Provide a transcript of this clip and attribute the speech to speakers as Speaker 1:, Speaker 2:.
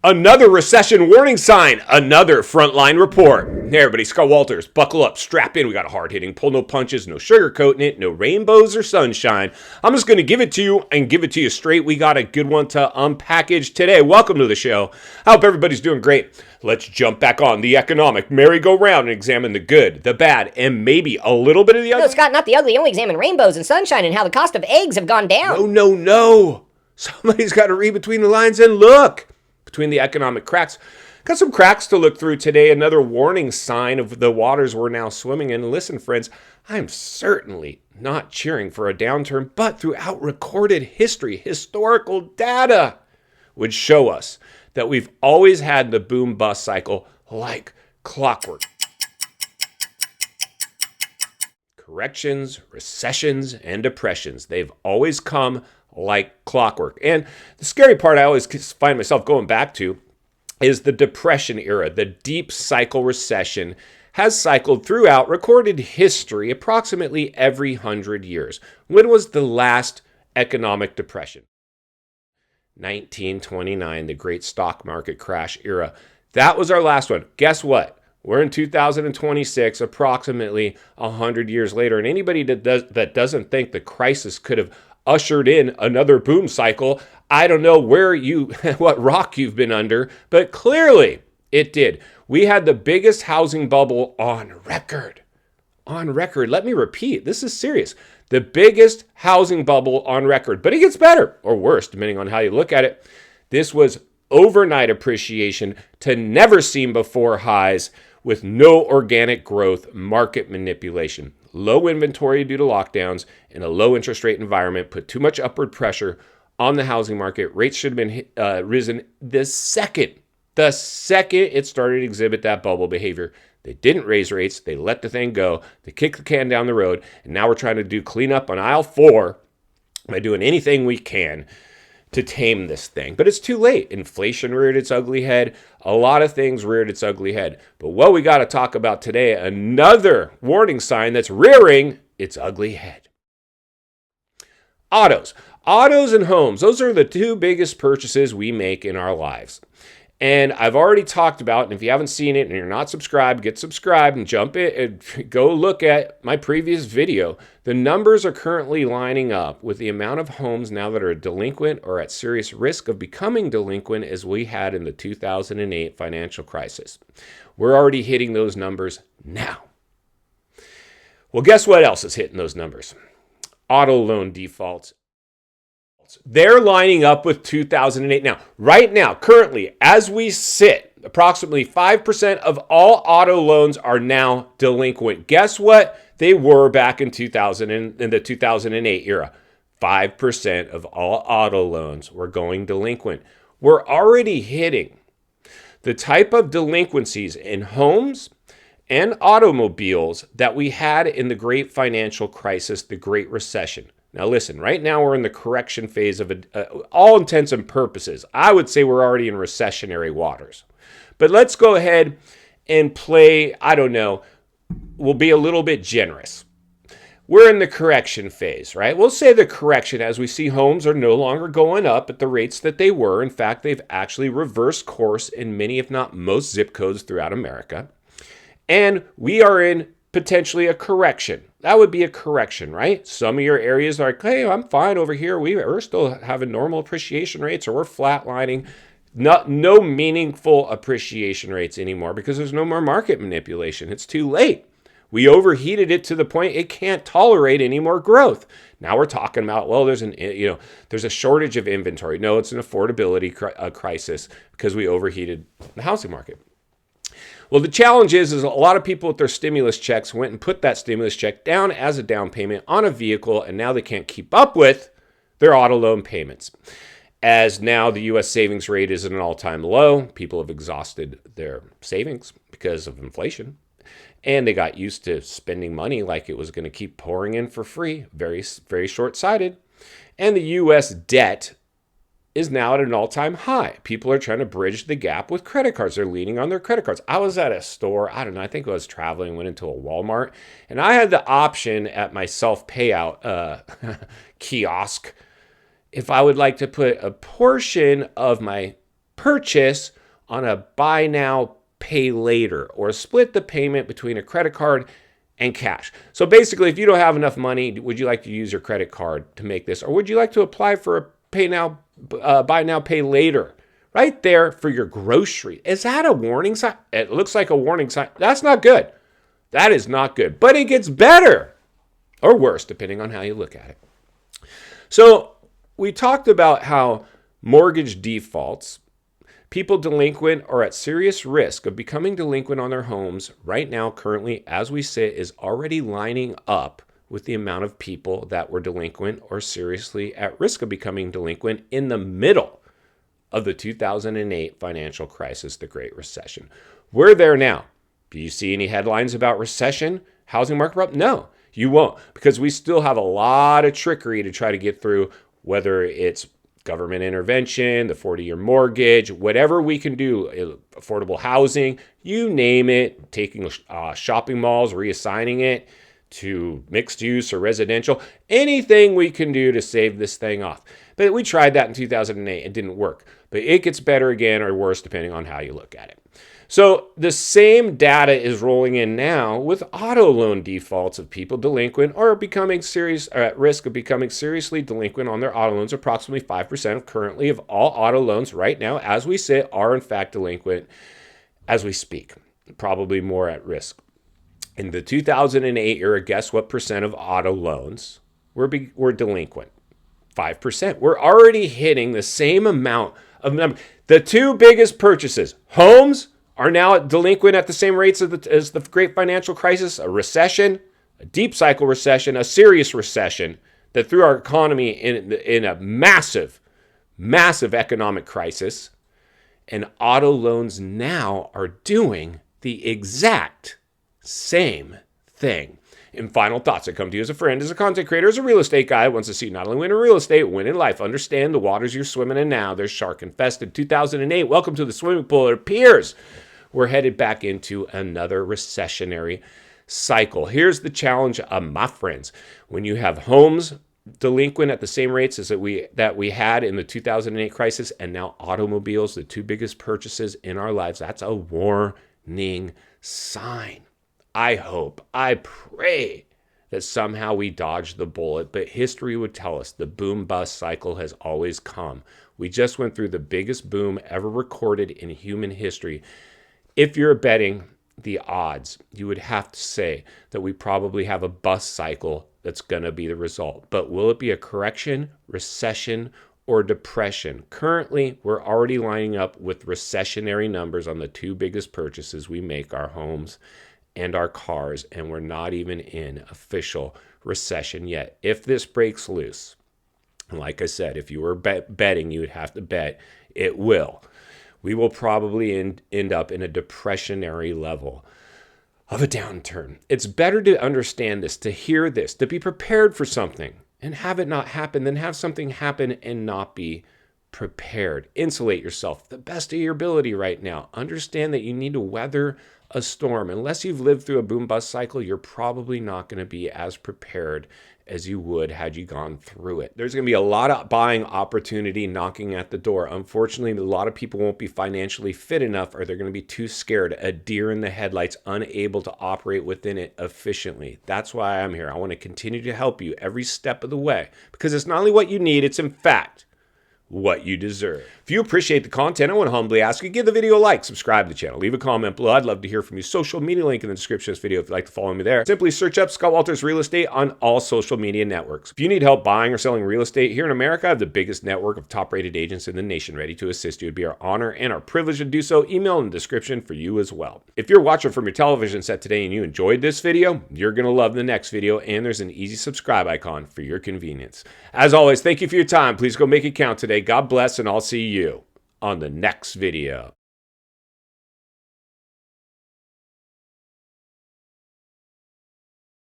Speaker 1: Another recession warning sign, another frontline report. Hey everybody, Scott Walters, buckle up, strap in. We got a hard-hitting pull, no punches, no sugarcoating it, no rainbows or sunshine. I'm just going to give it to you and give it to you straight. We got a good one to unpackage today. Welcome to the show. I hope everybody's doing great. Let's jump back on the economic merry-go-round and examine the good, the bad, and maybe a little bit of the ugly.
Speaker 2: No, Scott, not the ugly. Only examine rainbows and sunshine and how the cost of eggs have gone down.
Speaker 1: No. Somebody's got to read between the lines and look. Between the economic cracks. Got some cracks to look through today. Another warning sign of the waters we're now swimming in. Listen, friends, I'm certainly not cheering for a downturn, but throughout recorded history, historical data would show us that we've always had the boom-bust cycle like clockwork. Corrections, recessions, and depressions. They've always come like clockwork. And the scary part I always find myself going back to is the Depression era. The deep cycle recession has cycled throughout recorded history approximately every 100 years. When was the last economic depression? 1929, the great stock market crash era. That was our last one. Guess what? We're in 2026, approximately 100 years later. And anybody that doesn't think the crisis could have ushered in another boom cycle, I don't know what rock you've been under, but clearly it did. We had the biggest housing bubble on record. Let me repeat, this is serious. The biggest housing bubble on record, but it gets better or worse, depending on how you look at it. This was overnight appreciation to never seen before highs with no organic growth, market manipulation. Low inventory due to lockdowns and a low interest rate environment put too much upward pressure on the housing market. Rates should have been risen the second it started to exhibit that bubble behavior. They didn't raise rates. They let the thing go. They kicked the can down the road. And now we're trying to do cleanup on aisle 4 by doing anything we can to tame this thing. But it's too late. Inflation reared its ugly head. A lot of things reared its ugly head. But what we got to talk about today, another warning sign that's rearing its ugly head. Autos and homes. Those are the two biggest purchases we make in our lives. And I've already talked about, and if you haven't seen it and you're not subscribed, get subscribed and jump in and go look at my previous video. The numbers are currently lining up with the amount of homes now that are delinquent or at serious risk of becoming delinquent as we had in the 2008 financial crisis. We're already hitting those numbers now. Well, guess what else is hitting those numbers? Auto loan defaults. They're lining up with 2008. Now, right now, currently, as we sit, approximately 5% of all auto loans are now delinquent. Guess what? They were back in the 2008 era. 5% of all auto loans were going delinquent. We're already hitting the type of delinquencies in homes and automobiles that we had in the great financial crisis, the Great Recession. Now listen, right now we're in the correction phase of all intents and purposes. I would say we're already in recessionary waters. But let's go ahead and play, we'll be a little bit generous. We're in the correction phase, right? We'll say the correction as we see homes are no longer going up at the rates that they were. In fact, they've actually reversed course in many, if not most, zip codes throughout America. And we are in potentially a correction. That would be a correction, right? Some of your areas are like, hey, I'm fine over here. We're still having normal appreciation rates, or we're flatlining. No meaningful appreciation rates anymore because there's no more market manipulation. It's too late. We overheated it to the point it can't tolerate any more growth. Now we're talking about, well, there's a shortage of inventory. No, it's an affordability crisis because we overheated the housing market. Well, the challenge is a lot of people with their stimulus checks went and put that stimulus check down as a down payment on a vehicle, and now they can't keep up with their auto loan payments. As now the U.S. savings rate is at an all-time low, people have exhausted their savings because of inflation, and they got used to spending money like it was going to keep pouring in for free, very, very short-sighted. And the U.S. debt is now at an all-time high. People are trying to bridge the gap with credit cards. They're leaning on their credit cards. I was at a store, I think I was traveling, went into a Walmart, and I had the option at my self-payout kiosk if I would like to put a portion of my purchase on a buy now, pay later, or split the payment between a credit card and cash. So basically, if you don't have enough money, would you like to use your credit card to make this? Or would you like to apply for a buy now, pay later? Right there for your grocery. Is that a warning sign? It looks like a warning sign. That's not good. That is not good. But it gets better or worse, depending on how you look at it. So we talked about how mortgage defaults, people delinquent are at serious risk of becoming delinquent on their homes right now, currently, as we sit, is already lining up with the amount of people that were delinquent or seriously at risk of becoming delinquent in the middle of the 2008 financial crisis, the Great Recession. We're there now. Do you see any headlines about recession, housing market problem? No, you won't, because we still have a lot of trickery to try to get through, whether it's government intervention, the 40-year mortgage, whatever we can do, affordable housing, you name it, taking shopping malls, reassigning it to mixed use or residential, anything we can do to save this thing off. But we tried that in 2008. It didn't work. But it gets better again or worse depending on how you look at it. So the same data is rolling in now with auto loan defaults of people delinquent or becoming serious or at risk of becoming seriously delinquent on their auto loans. Approximately 5% currently of all auto loans right now, as we sit, are in fact delinquent as we speak. Probably more at risk. In the 2008 era, guess what percent of auto loans were delinquent? 5%. We're already hitting the same amount of number. The two biggest purchases, homes, are now delinquent at the same rates as the great financial crisis, a recession, a deep cycle recession, a serious recession that threw our economy in a massive, massive economic crisis. And auto loans now are doing the exact same thing. In final thoughts, I come to you as a friend, as a content creator, as a real estate guy who wants to see not only win in real estate, win in life. Understand the waters you're swimming in now. They're shark infested. 2008, welcome to the swimming pool. It appears we're headed back into another recessionary cycle. Here's the challenge, my friends. When you have homes delinquent at the same rates as that we had in the 2008 crisis, and now automobiles, the two biggest purchases in our lives, that's a warning sign. I hope, I pray that somehow we dodge the bullet, but history would tell us the boom-bust cycle has always come. We just went through the biggest boom ever recorded in human history. If you're betting the odds, you would have to say that we probably have a bust cycle that's going to be the result. But will it be a correction, recession, or depression? Currently, we're already lining up with recessionary numbers on the two biggest purchases we make, our homes and our cars, and we're not even in official recession yet. If this breaks loose, and like I said, if you were betting, you would have to bet it will. We will probably end up in a depressionary level of a downturn. It's better to understand this, to hear this, to be prepared for something and have it not happen than have something happen and not be prepared. Insulate yourself the best of your ability right now. Understand that you need to weather a storm. Unless you've lived through a boom-bust cycle, you're probably not going to be as prepared as you would had you gone through it. There's going to be a lot of buying opportunity knocking at the door. Unfortunately, a lot of people won't be financially fit enough, or they're going to be too scared, a deer in the headlights, unable to operate within it efficiently. That's why I'm here. I want to continue to help you every step of the way, because it's not only what you need, it's in fact what you deserve. If you appreciate the content, I want to humbly ask you, give the video a like, subscribe to the channel, leave a comment below. I'd love to hear from you. Social media link in the description of this video if you'd like to follow me there. Simply search up Scott Walters Real Estate on all social media networks. If you need help buying or selling real estate here in America, I have the biggest network of top-rated agents in the nation ready to assist you. It'd be our honor and our privilege to do so. Email in the description for you as well. If you're watching from your television set today and you enjoyed this video, you're going to love the next video, and there's an easy subscribe icon for your convenience. As always, thank you for your time. Please go make it count today. God bless, and I'll see you on the next video.